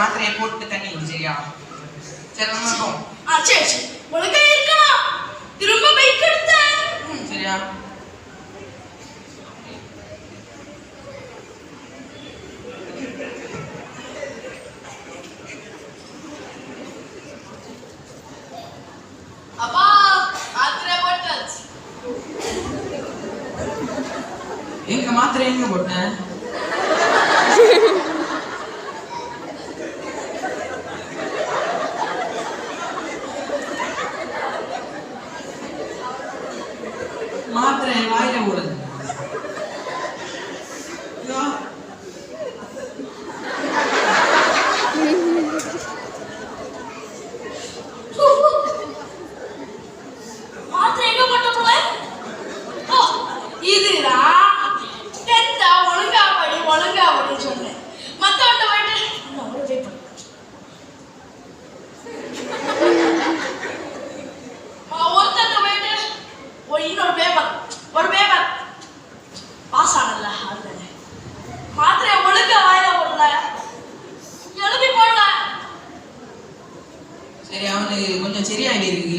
மாத்திரையை போட்டு தண்ணி குடி. சரியா? சரி நம்ம இருக்கோம். சரி சரி ஒழுங்கா இருக்கலாம். திரும்ப பைக் எடுத்த. சரியா? அப்பா மாத்திரை போட்டாச்சு. எங்க மாத்திரை எங்க போட்டேன்? மாத்திரை வாயில ஓடுது. மாத்திரை எங்க போட்ட போல? இதுடா தெத்தா ஒழுங்கா படி சொன்னேன். மத்தவன்ட்ட போயிட்டு இன்னும் ஒரு பேப்பர் ஒருத்தட்ட போயிட்டு இன்னொரு பேப்பர் பாஸ் ஆனல. அதுதானே மாத்திரை ஒழுங்கா வாயில போடல, எழுதி போடல. சரி, அவனுக்கு கொஞ்சம் சரியாகி இருக்கு.